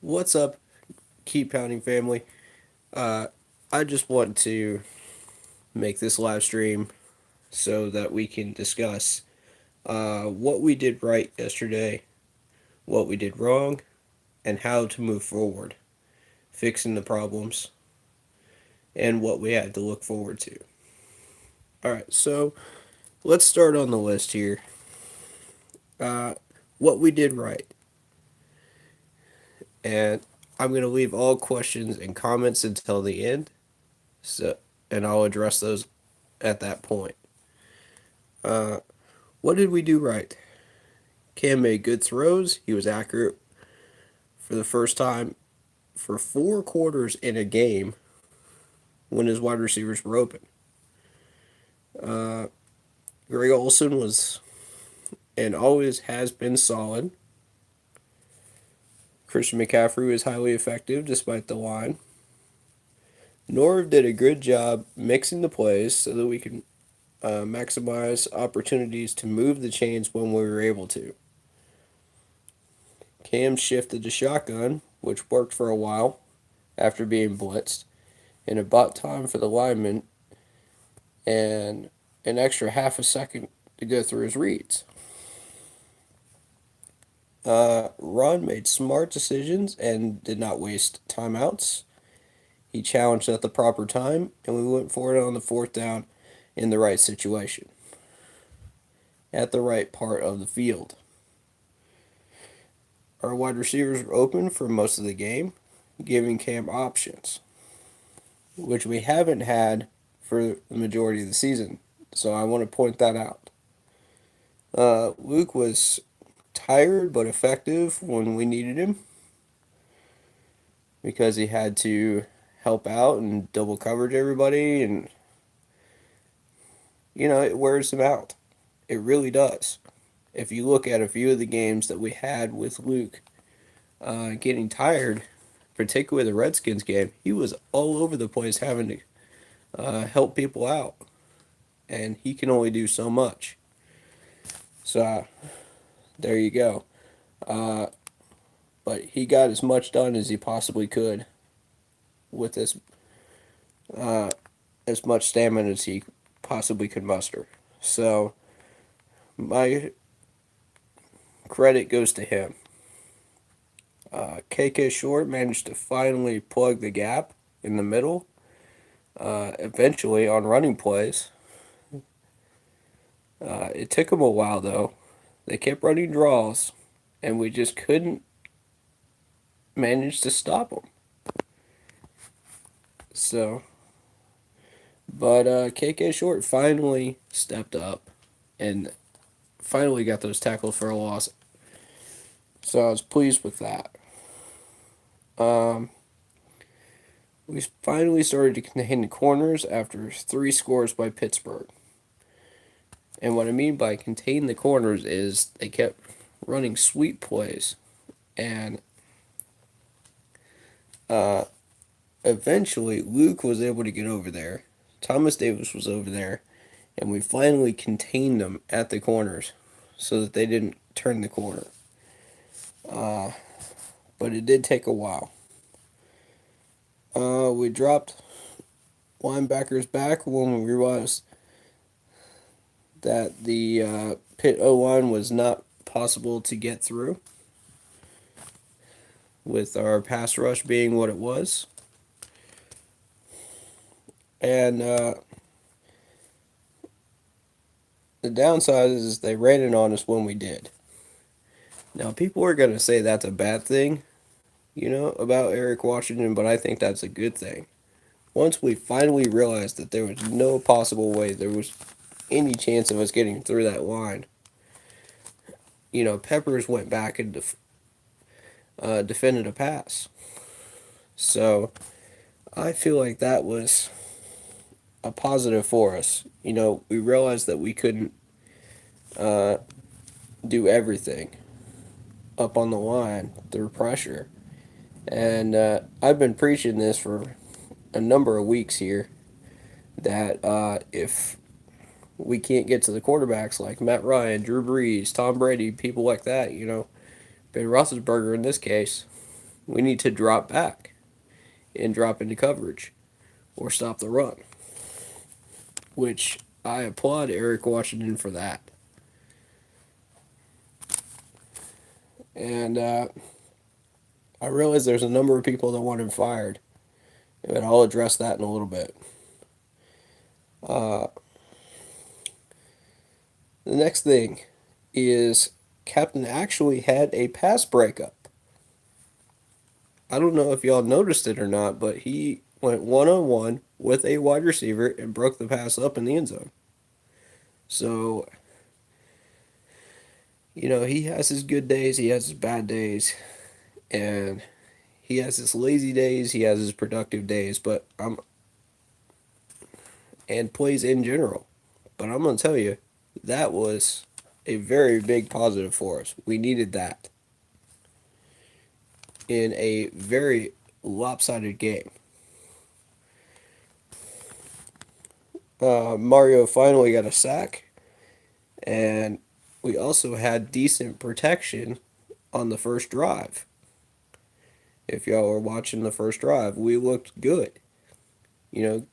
What's up, Keep Pounding family? Uh, I just want to make this live stream so that we can discuss what we did right yesterday, what we did wrong, and how to move forward, fixing the problems, and what we have to look forward to. Alright, so let's start on the list here. Uh, what we did right. And I'm going to leave all questions and comments until the end, so and I'll address those at that point. Uh, what did we do right? Cam made good throws. He was accurate for the first time for 4 quarters in a game when his wide receivers were open. Uh, Greg Olson was and always has been solid. Christian McCaffrey was highly effective despite the line. Norv did a good job mixing the plays so that we can maximize opportunities to move the chains when we were able to. Cam shifted to shotgun, which worked for a while after being blitzed, and it bought time for the lineman and an extra half a second to go through his reads. Ron made smart decisions and did not waste timeouts. He challenged at the proper time, and we went for it on the fourth down in the right situation, at the right part of the field. Our wide receivers were open for most of the game, giving Cam options, which we haven't had for the majority of the season. So I want to point that out. Luke was tired but effective when we needed him because he had to help out and double coverage everybody, and it wears him out. It really does. If you look at a few of the games that we had with Luke getting tired, particularly the Redskins game, he was all over the place having to help people out, and he can only do so much. So there you go. Uh, but he got as much done as he possibly could with uh, as much stamina as he possibly could muster. So my credit goes to him. KK Short managed to finally plug the gap in the middle, eventually on running plays. It took him a while though. They kept running draws, and we just couldn't manage to stop them. So, but KK Short finally stepped up and finally got those tackles for a loss. So I was pleased with that. Um, we finally started to contain the corners after 3 scores by Pittsburgh. And what I mean by contain the corners is they kept running sweep plays. And uh, eventually, Luke was able to get over there. Thomas Davis was over there. And we finally contained them at the corners so that they didn't turn the corner. But it did take a while. We dropped linebackers back when we realized that the Pitt O line was not possible to get through, with our pass rush being what it was. And the downside is they ran it on us when we did. Now, people are going to say that's a bad thing, about Eric Washington, but I think that's a good thing. Once we finally realized that there was no possible way there was any chance of us getting through that line, Peppers went back and defended a pass. So I feel like that was a positive for us. We realized that we couldn't do everything up on the line through pressure. And I've been preaching this for a number of weeks here that if we can't get to the quarterbacks like Matt Ryan, Drew Brees, Tom Brady, people like that, Ben Roethlisberger in this case, We need to drop back and drop into coverage or stop the run, which I applaud Eric Washington for that. And I realize there's a number of people that want him fired, but I'll address that in a little bit. Uh, the next thing is Captain actually had a pass breakup. I don't know if y'all noticed it or not, but he went one on one with a wide receiver and broke the pass up in the end zone. So, he has his good days, he has his bad days, and he has his lazy days, he has his productive days, and plays in general. But I'm going to tell you, that was a very big positive for us. We needed that in a very lopsided game. Mario finally got a sack, and we also had decent protection on the first drive. If y'all were watching the first drive, we looked good. You know,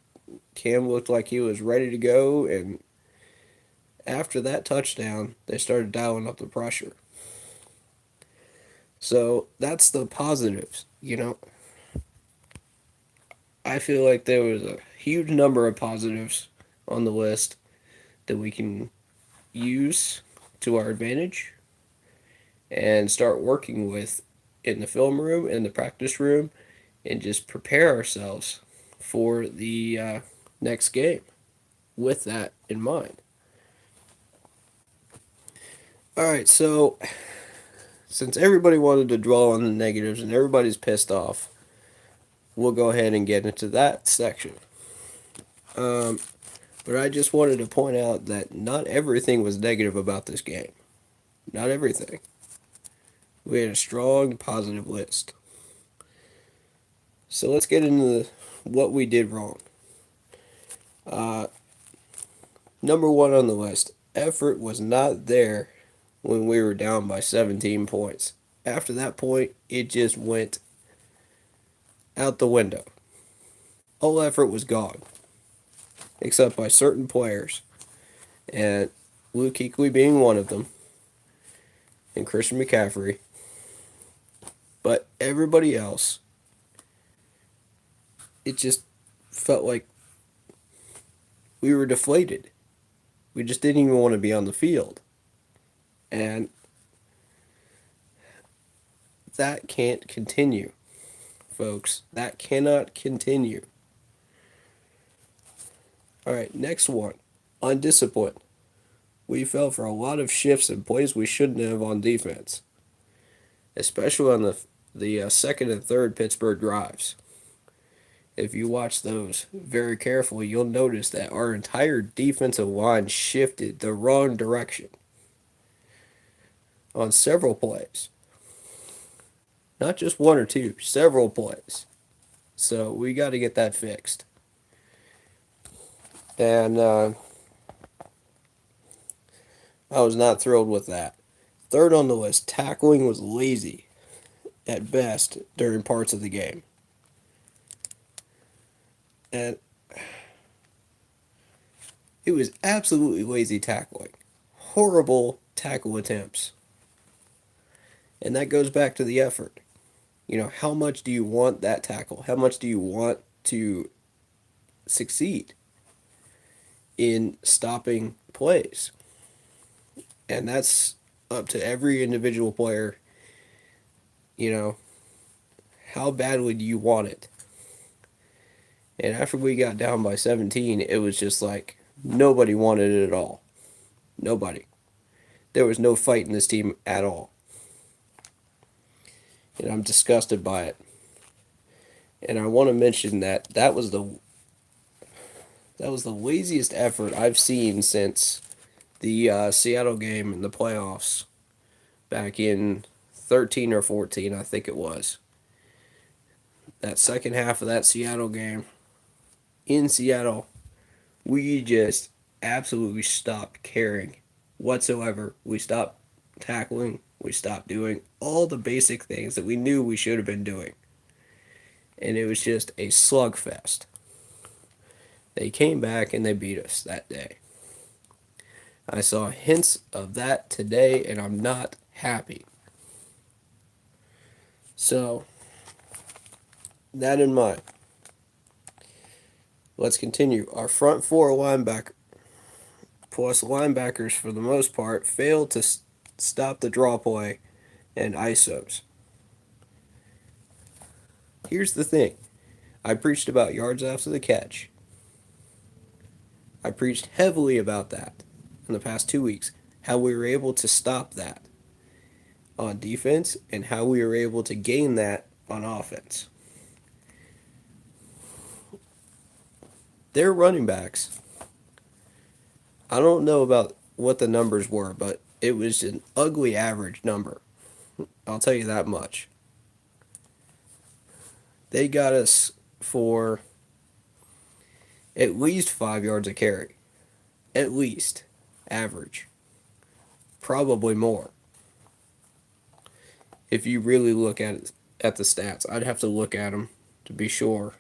Cam looked like he was ready to go, and after that touchdown, they started dialing up the pressure. So that's the positives. I feel like there was a huge number of positives on the list that we can use to our advantage and start working with in the film room, in the practice room, and just prepare ourselves for the next game with that in mind. All right, so since everybody wanted to dwell on the negatives and everybody's pissed off, we'll go ahead and get into that section. Um, but I just wanted to point out that not everything was negative about this game. Not everything. We had a strong positive list. So let's get into what we did wrong. Uh, Number one on the list, effort was not there when we were down by 17 points. After that point, it just went out the window. All effort was gone, except by certain players, and Luke Kuechly being one of them, and Christian McCaffrey. But everybody else, it just felt like we were deflated. We just didn't even want to be on the field. And that can't continue, folks. That cannot continue. All right, next one. Undisciplined. We fell for a lot of shifts and plays we shouldn't have on defense, especially on the second and third Pittsburgh drives. If you watch those very carefully, you'll notice that our entire defensive line shifted the wrong direction on several plays. Not just one or two, several plays. So we got to get that fixed. And I was not thrilled with that. Third on the list, tackling was lazy at best during parts of the game. And it was absolutely lazy tackling. Horrible tackle attempts. And that goes back to the effort. How much do you want that tackle? How much do you want to succeed in stopping plays? And that's up to every individual player. How badly do you want it? And after we got down by 17, it was just like nobody wanted it at all. Nobody. There was no fight in this team at all. And I'm disgusted by it. And I want to mention that was the laziest effort I've seen since the Seattle game in the playoffs back in 13 or 14, I think it was. That second half of that Seattle game in Seattle, we just absolutely stopped caring whatsoever. We stopped tackling. We stopped doing all the basic things that we knew we should have been doing. And it was just a slugfest. They came back and they beat us that day. I saw hints of that today, and I'm not happy. So, that in mind, let's continue. Our front four linebacker plus linebackers, for the most part, failed to stop the draw play and ISOs. Here's the thing. I preached about yards after the catch. I preached heavily about that in the past 2 weeks. How we were able to stop that on defense and how we were able to gain that on offense. Their running backs, I don't know about what the numbers were, but it was an ugly average number. I'll tell you that much. They got us for at least 5 yards a carry. At least. Average. Probably more. If you really look at the stats, I'd have to look at them to be sure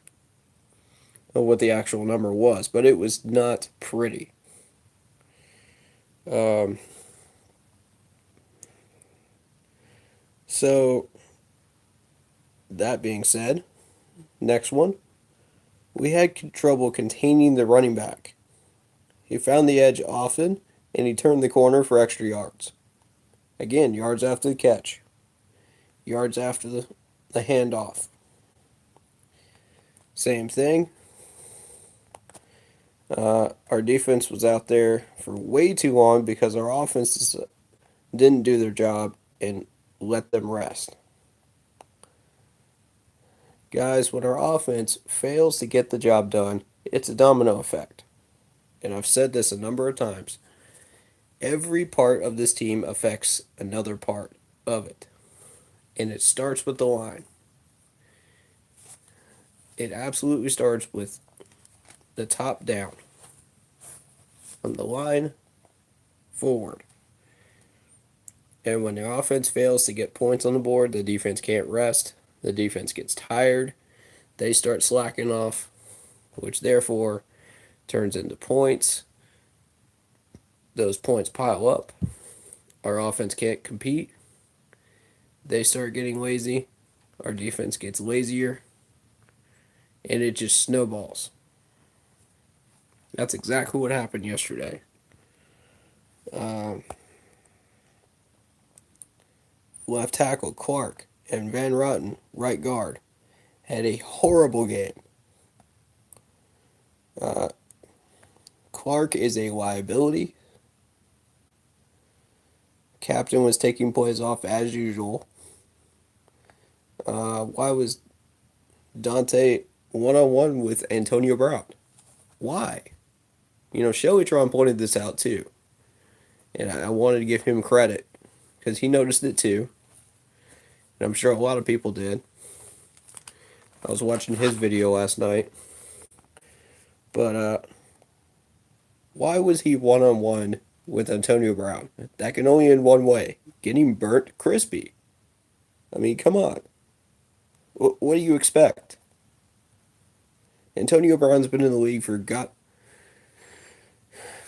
of what the actual number was, but it was not pretty. So, that being said, next one, we had trouble containing the running back. He found the edge often, and he turned the corner for extra yards. Again, yards after the catch, yards after the handoff. Same thing. Our defense was out there for way too long because our offenses didn't do their job and let them rest. Guys, when our offense fails to get the job done, it's a domino effect. And I've said this a number of times. Every part of this team affects another part of it. And it starts with the line. It absolutely starts with the top down. From the line forward. And when the offense fails to get points on the board, the defense can't rest. The defense gets tired. They start slacking off, which therefore turns into points. Those points pile up. Our offense can't compete. They start getting lazy. Our defense gets lazier. And it just snowballs. That's exactly what happened yesterday. Left tackle Clark and Van Rotten, right guard, had a horrible game. Clark is a liability. Captain was taking plays off as usual. Why was Dante one-on-one with Antonio Brown? Why? Shellytron pointed this out too. And I wanted to give him credit because he noticed it too. And I'm sure a lot of people did. I was watching his video last night. But why was he one-on-one with Antonio Brown? That can only end one way. Getting burnt crispy. I mean, come on. What do you expect? Antonio Brown's been in the league for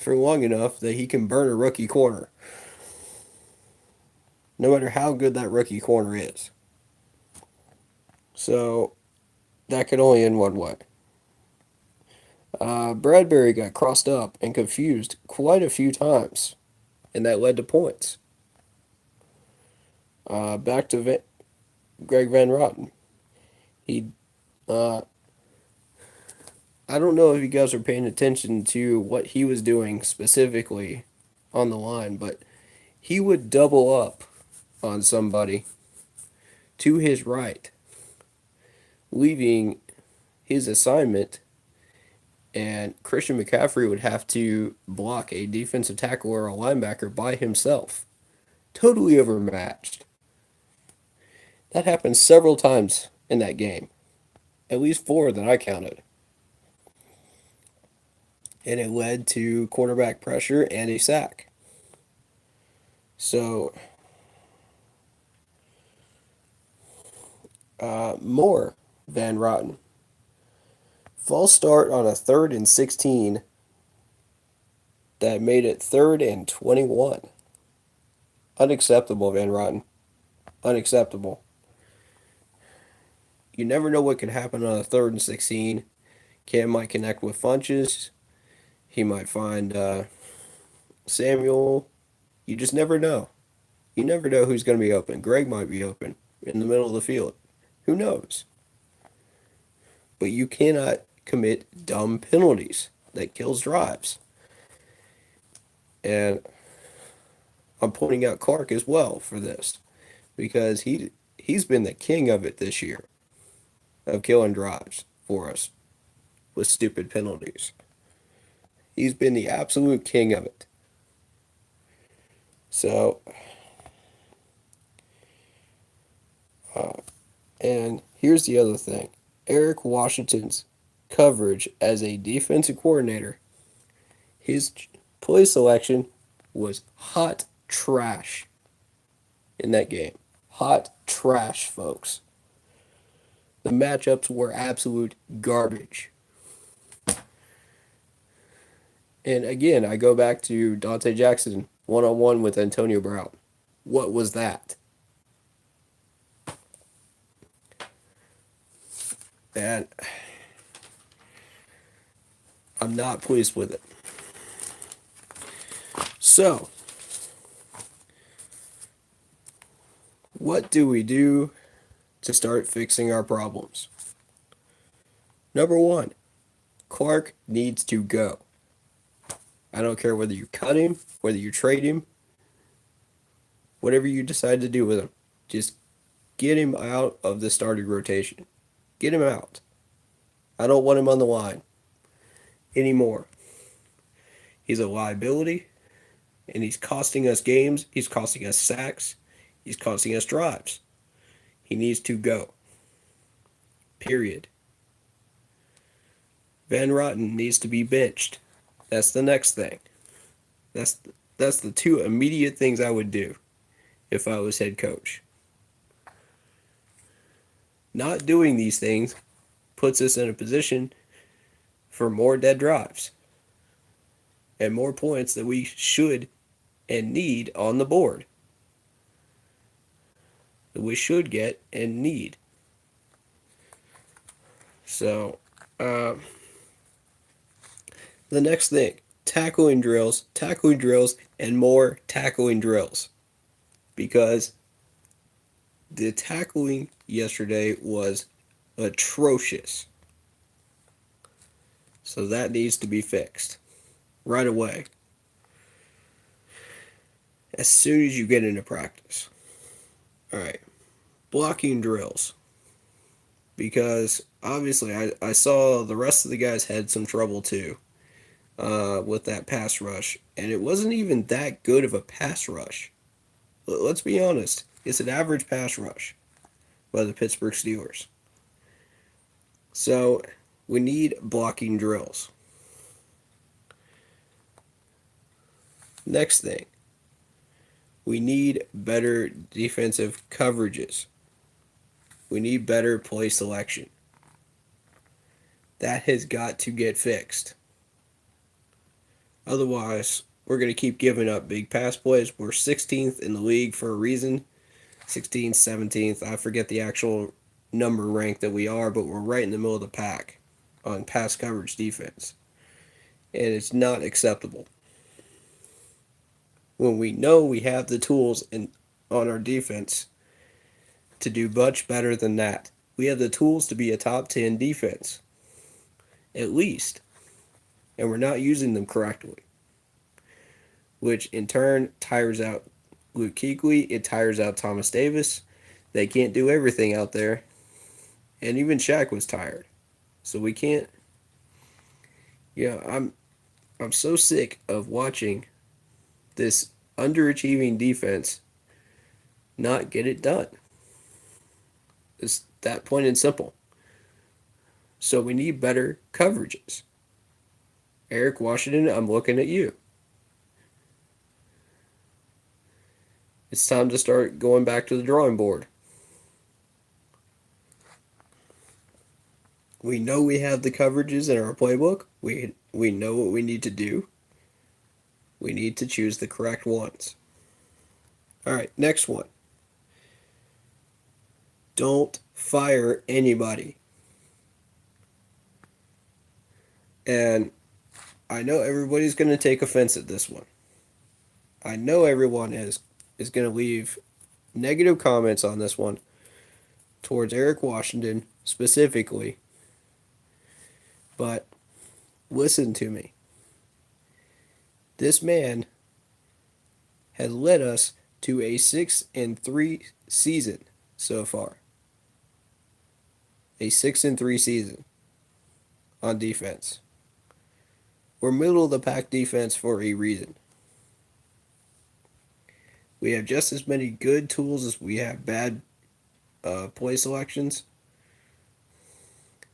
long enough that he can burn a rookie corner. No matter how good that rookie corner is. So, that could only end one way. Bradbury got crossed up and confused quite a few times, and that led to points. Back to Greg Van Rotten. I don't know if you guys are paying attention to what he was doing specifically on the line, but he would double up on somebody to his right, leaving his assignment, and Christian McCaffrey would have to block a defensive tackle or a linebacker by himself. Totally overmatched. That happened several times in that game. At least 4 that I counted. And it led to quarterback pressure and a sack. So, More Van Rotten. False start on a 3rd and 16 that made it 3rd and 21. Unacceptable, Van Rotten. Unacceptable. You never know what can happen on a 3rd and 16. Cam might connect with Funches. He might find Samuel. You just never know. You never know who's going to be open. Greg might be open in the middle of the field. Who knows? But you cannot commit dumb penalties that kills drives. And I'm pointing out Clark as well for this because he's been the king of it this year of killing drives for us with stupid penalties. He's been the absolute king of it. So, and here's the other thing. Eric Washington's coverage as a defensive coordinator, his play selection was hot trash in that game. Hot trash, folks. The matchups were absolute garbage. And again, I go back to Dante Jackson one-on-one with Antonio Brown. What was that? And I'm not pleased with it. So, what do we do to start fixing our problems? Number one, Clark needs to go. I don't care whether you cut him, whether you trade him, whatever you decide to do with him. Just get him out of the starting rotation. Get him out. I don't want him on the line anymore. He's a liability, and he's costing us games. He's costing us sacks. He's costing us drives. He needs to go. Period. Van Rotten needs to be benched. That's the next thing. That's that's the two immediate things I would do if I was head coach. Not doing these things puts us in a position for more dead drives and more points that we should and need on the board. That we should get and need. So, the next thing, tackling drills, and more tackling drills. Because the tackling yesterday was atrocious. So that needs to be fixed right away. As soon as you get into practice. All right. Blocking drills. Because obviously I saw the rest of the guys had some trouble too with that pass rush. And it wasn't even that good of a pass rush. Let's be honest. It's an average pass rush by the Pittsburgh Steelers. So we need blocking drills. Next thing. We need better defensive coverages. We need better play selection. That has got to get fixed. Otherwise, we're going to keep giving up big pass plays. We're 16th in the league for a reason. 16th, 17th. I forget the actual number rank that we are, but we're right in the middle of the pack on pass coverage defense. And it's not acceptable. When we know we have the tools on our defense to do much better than that. We have the tools to be a top 10 defense. At least. And we're not using them correctly. Which in turn tires out Luke Kuechly. It tires out Thomas Davis. They can't do everything out there. And even Shaq was tired. So we can't. Yeah, I'm so sick of watching this underachieving defense not get it done. It's that plain and simple. So we need better coverages. Eric Washington, I'm looking at you. It's time to start going back to the drawing board. We know we have the coverages in our playbook. We know what we need to do. We need to choose the correct ones. All right, next one. Don't fire anybody. And I know everybody's going to take offense at this one. I know everyone is going to leave negative comments on this one towards Eric Washington specifically. But listen to me. This man has led us to a 6-3 season so far. A 6-3 season on defense. We're middle of the pack defense for a reason. We have just as many good tools as we have bad play selections.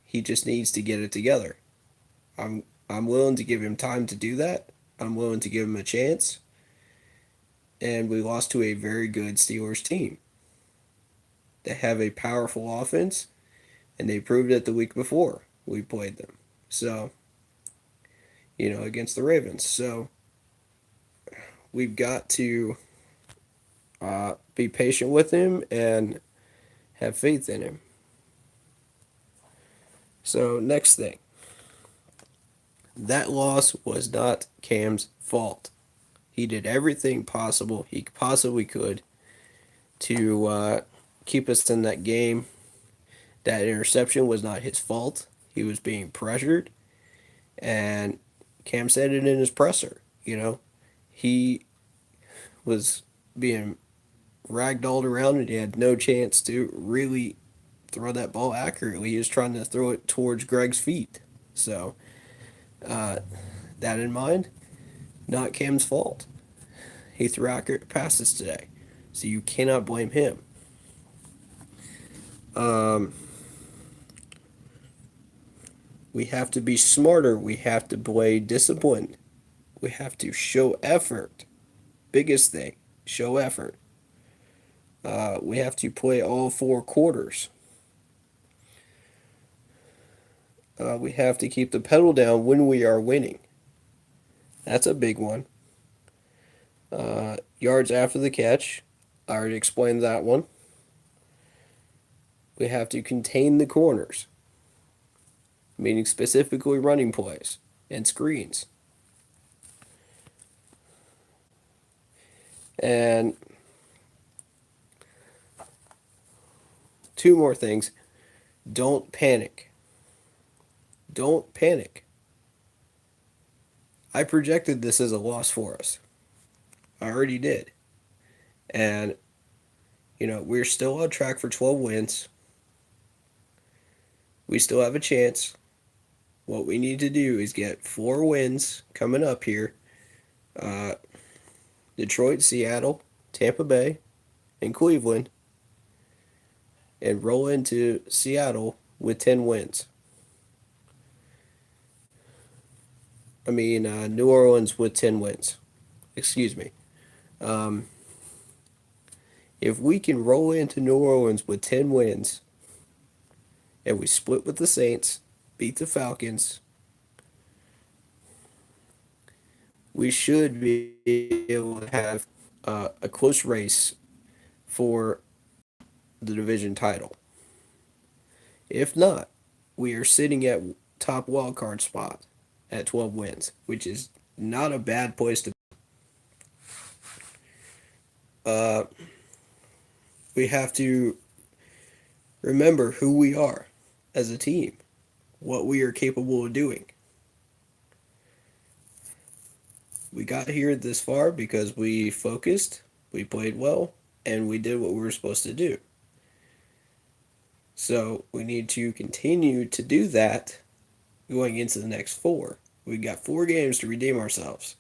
He just needs to get it together. I'm willing to give him time to do that. I'm willing to give him a chance. And we lost to a very good Steelers team. They have a powerful offense, and they proved it the week before we played them. So, against the Ravens. So, we've got to be patient with him and have faith in him. So, next thing. That loss was not Cam's fault. He did everything possible he possibly could to keep us in that game. That interception was not his fault. He was being pressured, and Cam said it in his presser. He was being ragdolled around, and he had no chance to really throw that ball accurately. He was trying to throw it towards Greg's feet. So, that in mind, not Cam's fault. He threw accurate passes today, so you cannot blame him. We have to be smarter. We have to play disciplined. We have to show effort. Biggest thing, show effort. We have to play all 4 quarters. We have to keep the pedal down when we are winning. That's a big one. Yards after the catch. I already explained that one. We have to contain the corners, meaning specifically running plays and screens. And 2 more things. Don't panic. Don't panic. I projected this as a loss for us. I already did. And, we're still on track for 12 wins. We still have a chance. What we need to do is get 4 wins coming up here. Detroit, Seattle, Tampa Bay, and Cleveland. And roll into Seattle with 10 wins. New Orleans with 10 wins. Excuse me. If we can roll into New Orleans with 10 wins, and we split with the Saints, beat the Falcons, we should be able to have a close race for the division title. If not, we are sitting at top wildcard spot at 12 wins, which is not a bad place to be. We have to remember who we are as a team, what we are capable of doing. We got here this far because we focused, we played well, and we did what we were supposed to do. So we need to continue to do that going into the next 4. We got 4 games to redeem ourselves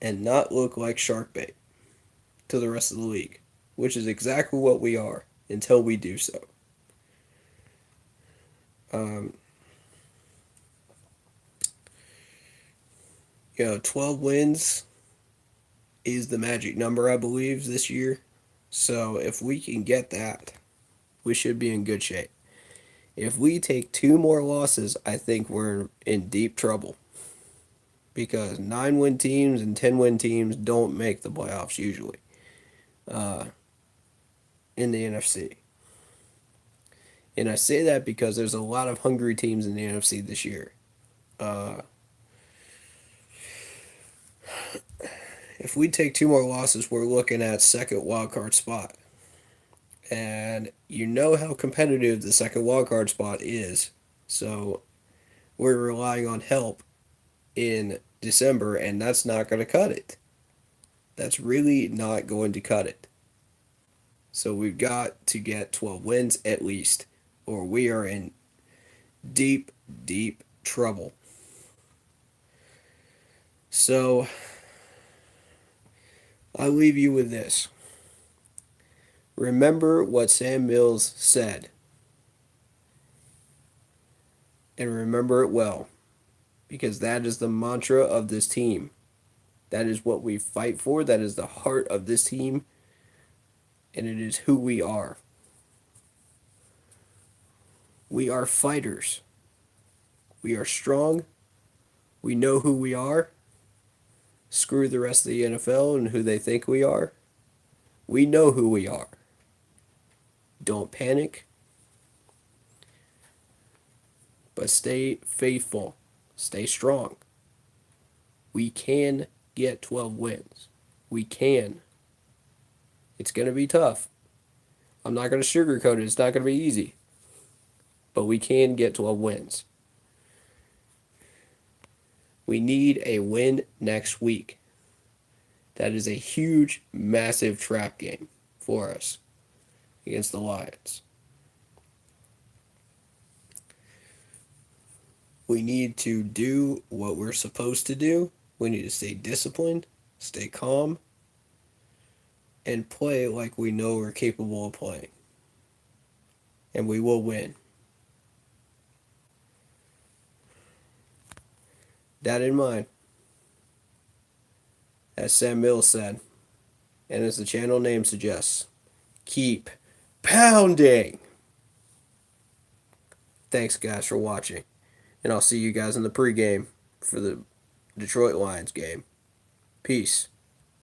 and not look like shark bait to the rest of the league, which is exactly what we are until we do so. 12 wins is the magic number, I believe, this year. So if we can get that, we should be in good shape. If we take two more losses, I think we're in deep trouble because 9-win teams and 10-win teams don't make the playoffs usually in the NFC. And I say that because there's a lot of hungry teams in the NFC this year. Uh, if we take two more losses, we're looking at second wild card spot. And you know how competitive the second wild card spot is. So we're relying on help in December, and that's not going to cut it. That's really not going to cut it. So we've got to get 12 wins at least, or we are in deep, deep trouble. So I'll leave you with this. Remember what Sam Mills said, and remember it well, because that is the mantra of this team. That is what we fight for. That is the heart of this team, and it is who we are. We are fighters. We are strong. We know who we are. Screw the rest of the NFL and who they think we are. We know who we are. Don't panic, but stay faithful. Stay strong. We can get 12 wins. We can. It's going to be tough. I'm not going to sugarcoat it. It's not going to be easy. But we can get 12 wins. We need a win next week. That is a huge, massive trap game for us against the Lions. We need to do what we're supposed to do. We need to stay disciplined, stay calm, and play like we know we're capable of playing. And we will win. That in mind, as Sam Mills said, and as the channel name suggests, keep pounding. Thanks, guys, for watching. And I'll see you guys in the pregame for the Detroit Lions game. Peace.